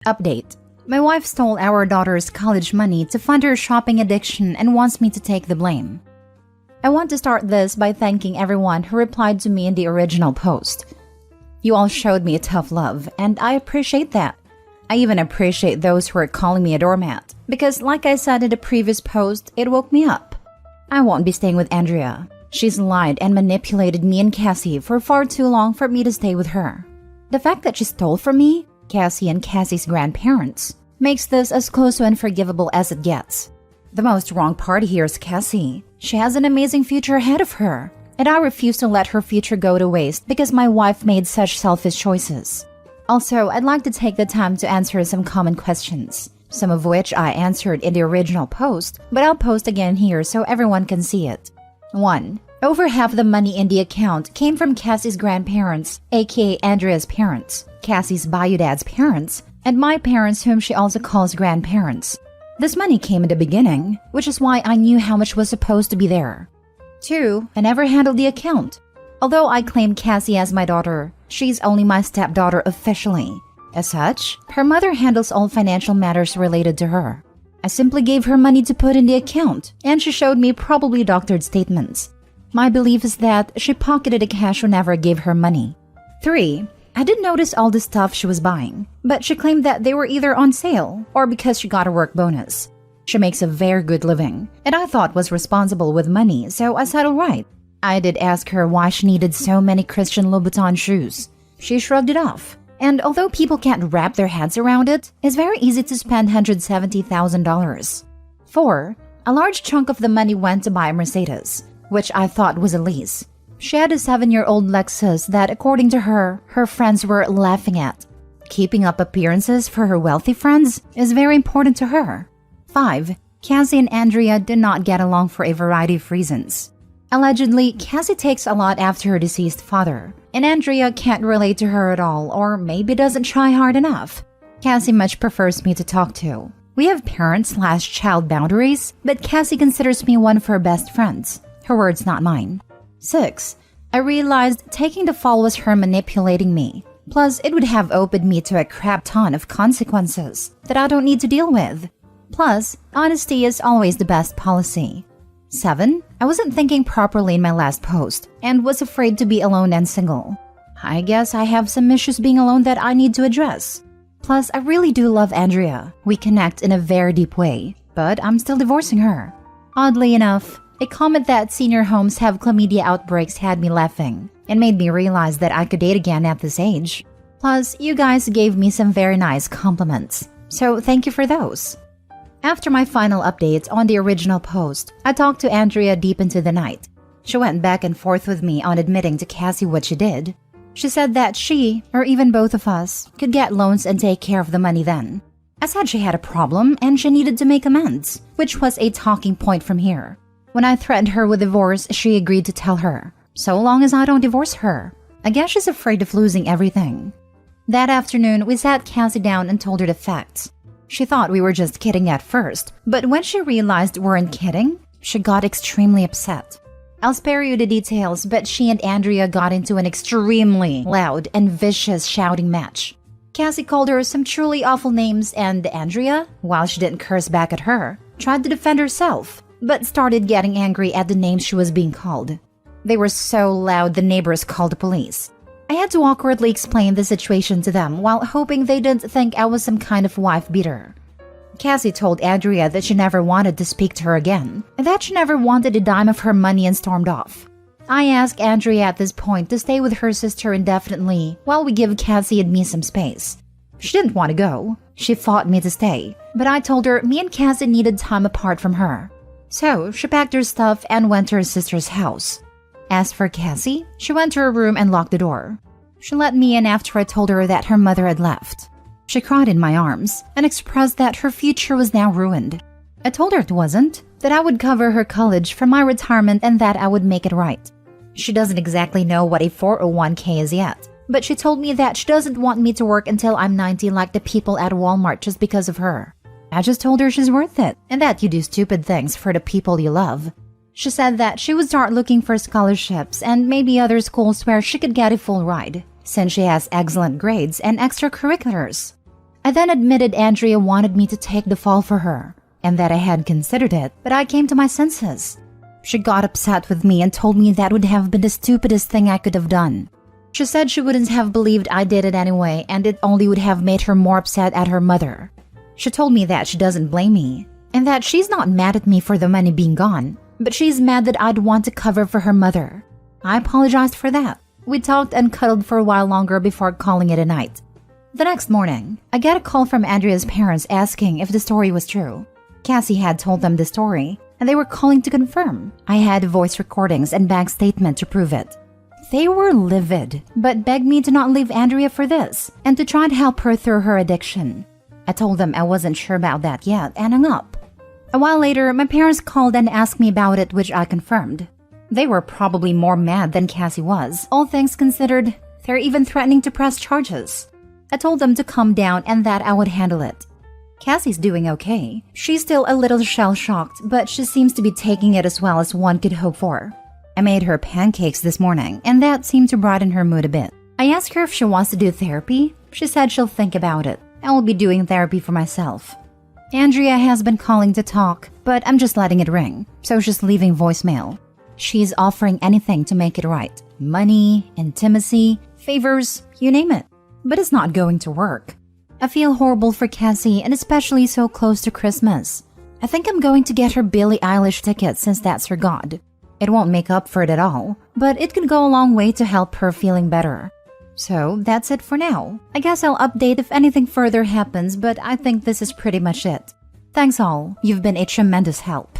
Update. My wife stole our daughter's college money to fund her shopping addiction and wants me to take the blame. I want to start this by thanking everyone who replied to me in the original post. You all showed me a tough love, and I appreciate that. I even appreciate those who are calling me a doormat, because like I said in the previous post, it woke me up. I won't be staying with Andrea. She's lied and manipulated me and Cassie for far too long for me to stay with her. The fact that she stole from me, Cassie and Cassie's grandparents, makes this as close to unforgivable as it gets. The most wrong party here is Cassie. She has an amazing future ahead of her, and I refuse to let her future go to waste because my wife made such selfish choices. Also, I'd like to take the time to answer some common questions, some of which I answered in the original post, but I'll post again here so everyone can see it. 1. Over half the money in the account came from Cassie's grandparents, aka Andrea's parents, Cassie's bio-dad's parents, and my parents whom she also calls grandparents. This money came in the beginning, which is why I knew how much was supposed to be there. 2. I never handled the account. Although I claim Cassie as my daughter, she's only my stepdaughter officially. As such, her mother handles all financial matters related to her. I simply gave her money to put in the account, and she showed me probably doctored statements. My belief is that she pocketed the cash whenever I gave her money. 3. I did notice all the stuff she was buying, but she claimed that they were either on sale or because she got a work bonus. She makes a very good living, and I thought was responsible with money, so I said alright. I did ask her why she needed so many Christian Louboutin shoes. She shrugged it off, and although people can't wrap their heads around it, it's very easy to spend $170,000. 4. A large chunk of the money went to buy a Mercedes, which I thought was a lease. She had a 7-year-old Lexus that, according to her, her friends were laughing at. Keeping up appearances for her wealthy friends is very important to her. 5. Cassie and Andrea did not get along for a variety of reasons. Allegedly, Cassie takes a lot after her deceased father, and Andrea can't relate to her at all, or maybe doesn't try hard enough. Cassie much prefers me to talk to. We have parent/child boundaries, but Cassie considers me one of her best friends. Her words, not mine. 6. I realized taking the fall was her manipulating me. Plus, it would have opened me to a crap ton of consequences that I don't need to deal with. Plus, honesty is always the best policy. 7. I wasn't thinking properly in my last post and was afraid to be alone and single. I guess I have some issues being alone that I need to address. Plus, I really do love Andrea. We connect in a very deep way, but I'm still divorcing her. Oddly enough, a comment that senior homes have chlamydia outbreaks had me laughing and made me realize that I could date again at this age. Plus, you guys gave me some very nice compliments, so thank you for those. After my final updates on the original post, I talked to Andrea deep into the night. She went back and forth with me on admitting to Cassie what she did. She said that she, or even both of us, could get loans and take care of the money then. I said she had a problem and she needed to make amends, which was a talking point from here. When I threatened her with divorce, she agreed to tell her, so long as I don't divorce her. I guess she's afraid of losing everything. That afternoon, we sat Cassie down and told her the facts. She thought we were just kidding at first, but when she realized we weren't kidding, she got extremely upset. I'll spare you the details, but she and Andrea got into an extremely loud and vicious shouting match. Cassie called her some truly awful names, and Andrea, while she didn't curse back at her, tried to defend herself, but started getting angry at the names she was being called. They were so loud the neighbors called the police. I had to awkwardly explain the situation to them while hoping they didn't think I was some kind of wife beater. Cassie told Andrea that she never wanted to speak to her again, and that she never wanted a dime of her money and stormed off. I asked Andrea at this point to stay with her sister indefinitely while we give Cassie and me some space. She didn't want to go. She fought me to stay, but I told her me and Cassie needed time apart from her. So she packed her stuff and went to her sister's house. As for Cassie, she went to her room and locked the door. She let me in after I told her that her mother had left. She cried in my arms and expressed that her future was now ruined. I told her it wasn't, that I would cover her college from my retirement and that I would make it right. She doesn't exactly know what a 401k is yet, but she told me that she doesn't want me to work until I'm 90 like the people at Walmart just because of her. I just told her she's worth it and that you do stupid things for the people you love. She said that she would start looking for scholarships and maybe other schools where she could get a full ride, since she has excellent grades and extracurriculars. I then admitted Andrea wanted me to take the fall for her, and that I had considered it, but I came to my senses. She got upset with me and told me that would have been the stupidest thing I could have done. She said she wouldn't have believed I did it anyway, and it only would have made her more upset at her mother. She told me that she doesn't blame me, and that she's not mad at me for the money being gone, but she's mad that I'd want to cover for her mother. I apologized for that. We talked and cuddled for a while longer before calling it a night. The next morning, I get a call from Andrea's parents asking if the story was true. Cassie had told them the story, and they were calling to confirm. I had voice recordings and bank statement to prove it. They were livid, but begged me to not leave Andrea for this, and to try to help her through her addiction. I told them I wasn't sure about that yet, and hung up. A while later, my parents called and asked me about it, which I confirmed. They were probably more mad than Cassie was. All things considered, they're even threatening to press charges. I told them to calm down and that I would handle it. Cassie's doing okay. She's still a little shell-shocked, but she seems to be taking it as well as one could hope for. I made her pancakes this morning, and that seemed to brighten her mood a bit. I asked her if she wants to do therapy. She said she'll think about it. I will be doing therapy for myself. Andrea has been calling to talk, but I'm just letting it ring, so she's leaving voicemail. She's offering anything to make it right. Money, intimacy, favors, you name it. But it's not going to work. I feel horrible for Cassie, and especially so close to Christmas. I think I'm going to get her Billie Eilish ticket since that's her god. It won't make up for it at all, but it could go a long way to help her feeling better. So that's it for now. I guess I'll update if anything further happens, but I think this is pretty much it. Thanks all, you've been a tremendous help.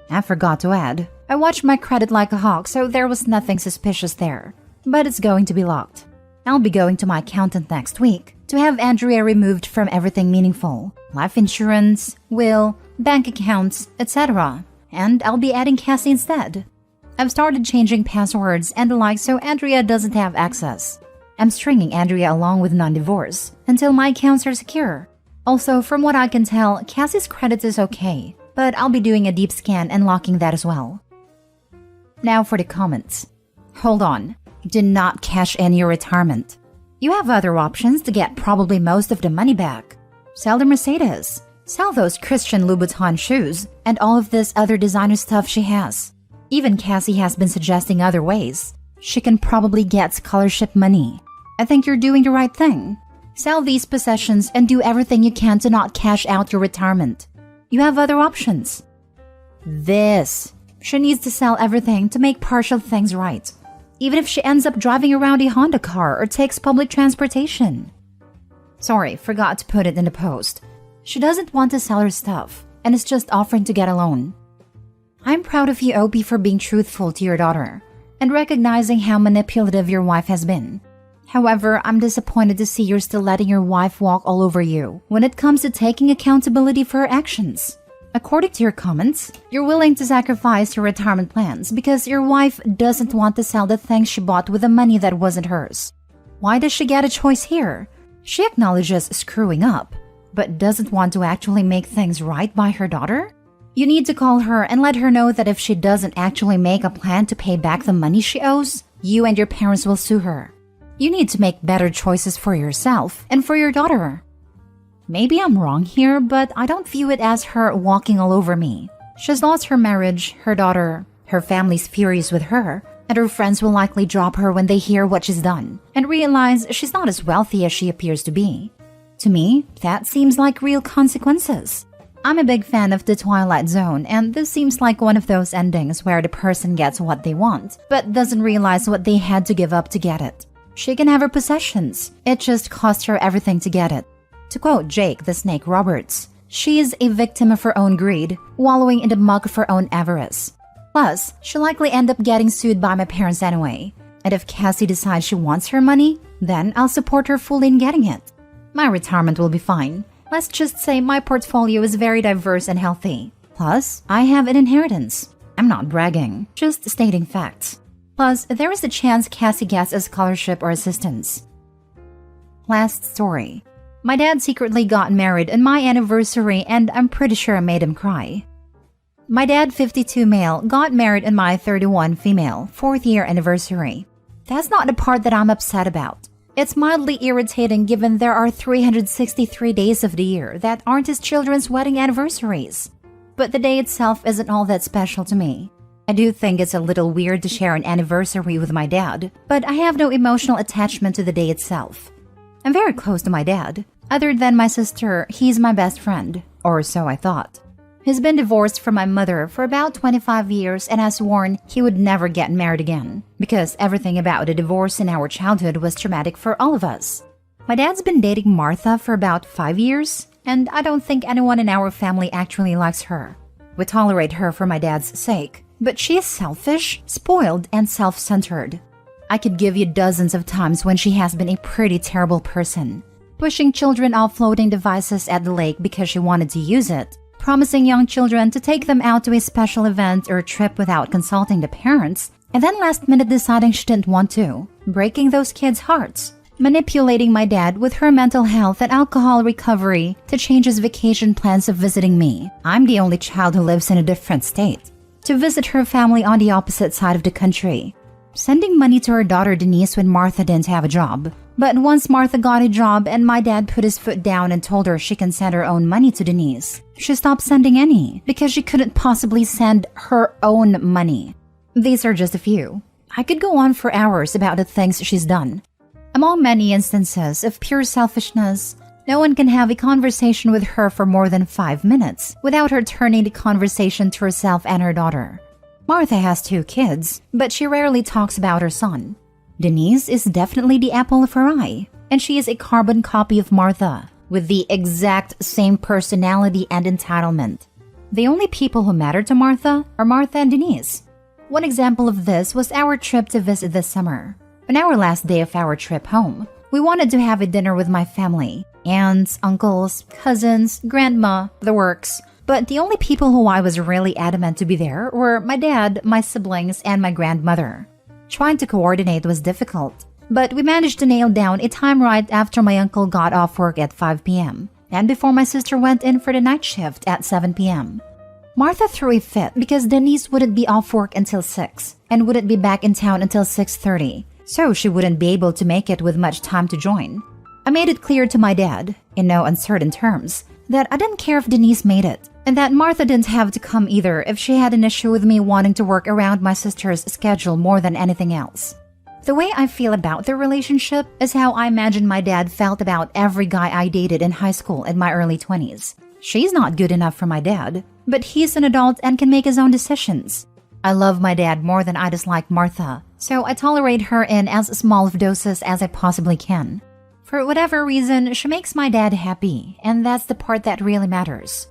I forgot to add, I watched my credit like a hawk, so there was nothing suspicious there. But it's going to be locked. I'll be going to my accountant next week to have Andrea removed from everything meaningful. Life insurance, will, bank accounts, etc. And I'll be adding Cassie instead. I've started changing passwords and the like so Andrea doesn't have access. I'm stringing Andrea along with non-divorce until my accounts are secure. Also, from what I can tell, Cassie's credit is okay, but I'll be doing a deep scan and locking that as well. Now for the comments. Hold on. Do not cash in your retirement. You have other options to get probably most of the money back. Sell the Mercedes. Sell those Christian Louboutin shoes and all of this other designer stuff she has. Even Cassie has been suggesting other ways. She can probably get scholarship money. I think you're doing the right thing. Sell these possessions and do everything you can to not cash out your retirement. You have other options. She needs to sell everything to make partial things right. Even if she ends up driving around a Honda car or takes public transportation. Sorry, forgot to put it in the post. She doesn't want to sell her stuff and is just offering to get a loan. I'm proud of you, Opie, for being truthful to your daughter and recognizing how manipulative your wife has been. However, I'm disappointed to see you're still letting your wife walk all over you when it comes to taking accountability for her actions. According to your comments, you're willing to sacrifice your retirement plans because your wife doesn't want to sell the things she bought with the money that wasn't hers. Why does she get a choice here? She acknowledges screwing up, but doesn't want to actually make things right by her daughter? You need to call her and let her know that if she doesn't actually make a plan to pay back the money she owes, you and your parents will sue her. You need to make better choices for yourself and for your daughter. Maybe I'm wrong here, but I don't view it as her walking all over me. She's lost her marriage, her daughter, her family's furious with her, and her friends will likely drop her when they hear what she's done and realize she's not as wealthy as she appears to be. To me, that seems like real consequences. I'm a big fan of The Twilight Zone, and this seems like one of those endings where the person gets what they want, but doesn't realize what they had to give up to get it. She can have her possessions, it just cost her everything to get it. To quote Jake the Snake Roberts, she is a victim of her own greed, wallowing in the muck of her own avarice. Plus, she'll likely end up getting sued by my parents anyway. And if Cassie decides she wants her money, then I'll support her fully in getting it. My retirement will be fine. Let's just say my portfolio is very diverse and healthy. Plus, I have an inheritance. I'm not bragging, just stating facts. Plus, there is a chance Cassie gets a scholarship or assistance. Last story. My dad secretly got married on my anniversary and I'm pretty sure I made him cry. My dad, 52 male, got married on my 31 female, 4th year anniversary. That's not the part that I'm upset about. It's mildly irritating given there are 363 days of the year that aren't his children's wedding anniversaries. But the day itself isn't all that special to me. I do think it's a little weird to share an anniversary with my dad, but I have no emotional attachment to the day itself. I'm very close to my dad. Other than my sister, he's my best friend, or so I thought. He's been divorced from my mother for about 25 years and has sworn he would never get married again, because everything about the divorce in our childhood was traumatic for all of us. My dad's been dating Martha for about 5 years, and I don't think anyone in our family actually likes her. We tolerate her for my dad's sake, but she is selfish, spoiled, and self-centered. I could give you dozens of times when she has been a pretty terrible person, pushing children off floating devices at the lake because she wanted to use it, promising young children to take them out to a special event or trip without consulting the parents, and then last minute deciding she didn't want to, breaking those kids' hearts, manipulating my dad with her mental health and alcohol recovery to change his vacation plans of visiting me. I'm the only child who lives in a different state, to visit her family on the opposite side of the country, sending money to her daughter Denise when Martha didn't have a job. But once Martha got a job and my dad put his foot down and told her she can send her own money to Denise, she stopped sending any because she couldn't possibly send her own money. These are just a few. I could go on for hours about the things she's done. Among many instances of pure selfishness, no one can have a conversation with her for more than 5 minutes without her turning the conversation to herself and her daughter. Martha has 2 kids, but she rarely talks about her son. Denise is definitely the apple of her eye, and she is a carbon copy of Martha, with the exact same personality and entitlement. The only people who matter to Martha are Martha and Denise. One example of this was our trip to visit this summer. On our last day of our trip home, we wanted to have a dinner with my family, aunts, uncles, cousins, grandma, the works. But the only people who I was really adamant to be there were my dad, my siblings, and my grandmother. Trying to coordinate was difficult, but we managed to nail down a time right after my uncle got off work at 5 p.m. and before my sister went in for the night shift at 7 p.m. Martha threw a fit because Denise wouldn't be off work until 6 and wouldn't be back in town until 6:30, so she wouldn't be able to make it with much time to join. I made it clear to my dad, in no uncertain terms, that I didn't care if Denise made it, and that Martha didn't have to come either if she had an issue with me wanting to work around my sister's schedule more than anything else. The way I feel about their relationship is how I imagine my dad felt about every guy I dated in high school in my early 20s. She's not good enough for my dad, but he's an adult and can make his own decisions. I love my dad more than I dislike Martha, so I tolerate her in as small of doses as I possibly can. For whatever reason, she makes my dad happy, and that's the part that really matters.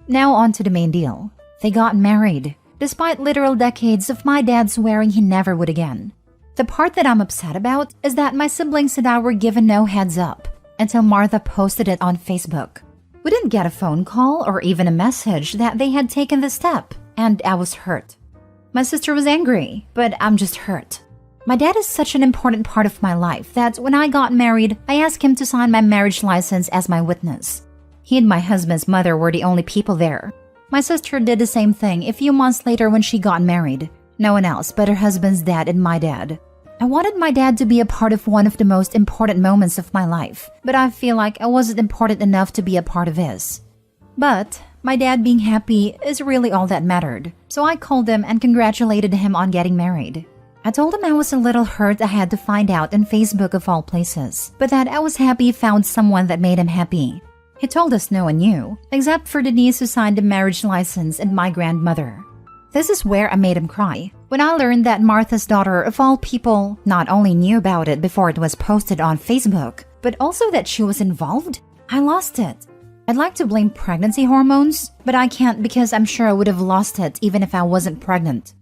Now on to the main deal. They got married, despite literal decades of my dad swearing he never would again. The part that I'm upset about is that my siblings and I were given no heads up until Martha posted it on Facebook. We didn't get a phone call or even a message that they had taken the step, and I was hurt. My sister was angry, but I'm just hurt. My dad is such an important part of my life that when I got married, I asked him to sign my marriage license as my witness. He and my husband's mother were the only people there. My sister did the same thing a few months later when she got married. No one else but her husband's dad and my dad. I wanted my dad to be a part of one of the most important moments of my life, but I feel like I wasn't important enough to be a part of his. But my dad being happy is really all that mattered, so I called him and congratulated him on getting married. I told him I was a little hurt I had to find out on Facebook of all places, but that I was happy he found someone that made him happy. He told us no one knew, except for Denise who signed the marriage license and my grandmother. This is where I made him cry, when I learned that Martha's daughter of all people not only knew about it before it was posted on Facebook, but also that she was involved. I lost it. I'd like to blame pregnancy hormones, but I can't because I'm sure I would have lost it even if I wasn't pregnant.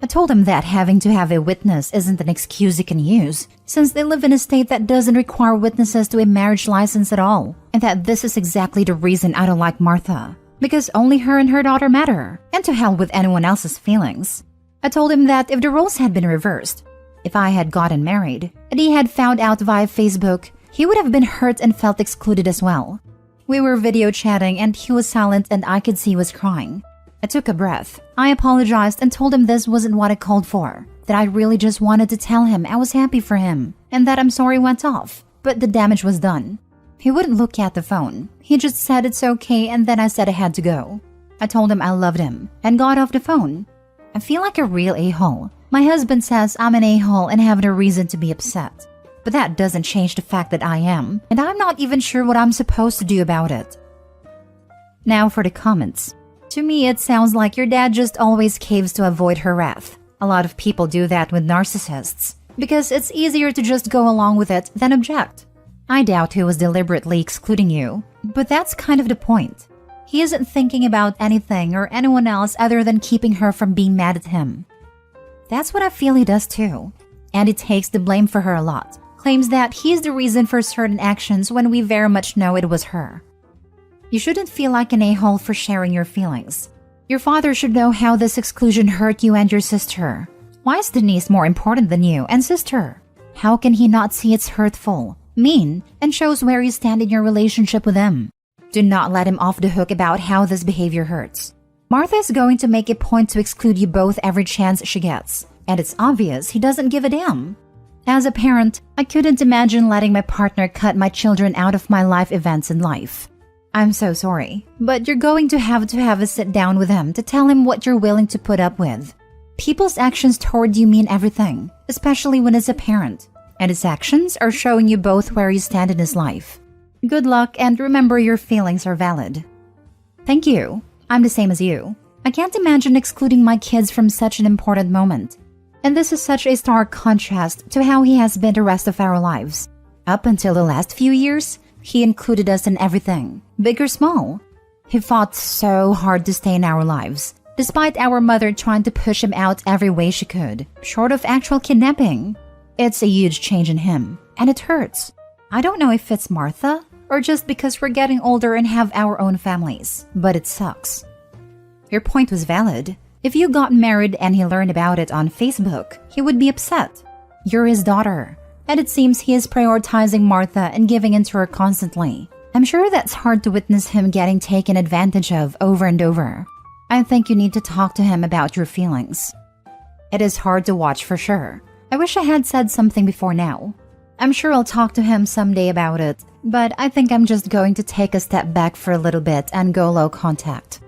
I told him that having to have a witness isn't an excuse he can use, since they live in a state that doesn't require witnesses to a marriage license at all, and that this is exactly the reason I don't like Martha, because only her and her daughter matter, and to hell with anyone else's feelings. I told him that if the roles had been reversed, if I had gotten married, and he had found out via Facebook, he would have been hurt and felt excluded as well. We were video chatting and he was silent and I could see he was crying. I took a breath. I apologized and told him this wasn't what I called for, that I really just wanted to tell him I was happy for him, and that I'm sorry went off, but the damage was done. He wouldn't look at the phone. He just said it's okay, and then I said I had to go. I told him I loved him and got off the phone. I feel like a real a-hole. My husband says I'm an a-hole and have no reason to be upset. But that doesn't change the fact that I am, and I'm not even sure what I'm supposed to do about it. Now for the comments. To me, it sounds like your dad just always caves to avoid her wrath. A lot of people do that with narcissists, because it's easier to just go along with it than object. I doubt he was deliberately excluding you, but that's kind of the point. He isn't thinking about anything or anyone else other than keeping her from being mad at him. That's what I feel he does too. And he takes the blame for her a lot. Claims that he's the reason for certain actions when we very much know it was her. You shouldn't feel like an a-hole for sharing your feelings. Your father should know how this exclusion hurt you and your sister. Why is Denise more important than you and sister? How can he not see it's hurtful, mean, and shows where you stand in your relationship with him? Do not let him off the hook about how this behavior hurts. Martha is going to make a point to exclude you both every chance she gets, and it's obvious he doesn't give a damn. As a parent, I couldn't imagine letting my partner cut my children out of my life events in life. I'm so sorry, but you're going to have a sit down with him to tell him what you're willing to put up with. People's actions toward you mean everything, especially when it's a parent, and his actions are showing you both where you stand in his life. Good luck, and remember your feelings are valid. Thank you. I'm the same as you. I can't imagine excluding my kids from such an important moment. And this is such a stark contrast to how he has been the rest of our lives. Up until the last few years, he included us in everything, big or small. He fought so hard to stay in our lives, despite our mother trying to push him out every way she could, short of actual kidnapping. It's a huge change in him, and it hurts. I don't know if it's Martha, or just because we're getting older and have our own families, but it sucks. Your point was valid. If you got married and he learned about it on Facebook, he would be upset. You're his daughter, and it seems he is prioritizing Martha and giving in to her constantly. I'm sure that's hard to witness him getting taken advantage of over and over. I think you need to talk to him about your feelings. It is hard to watch for sure. I wish I had said something before now. I'm sure I'll talk to him someday about it, but I think I'm just going to take a step back for a little bit and go low contact.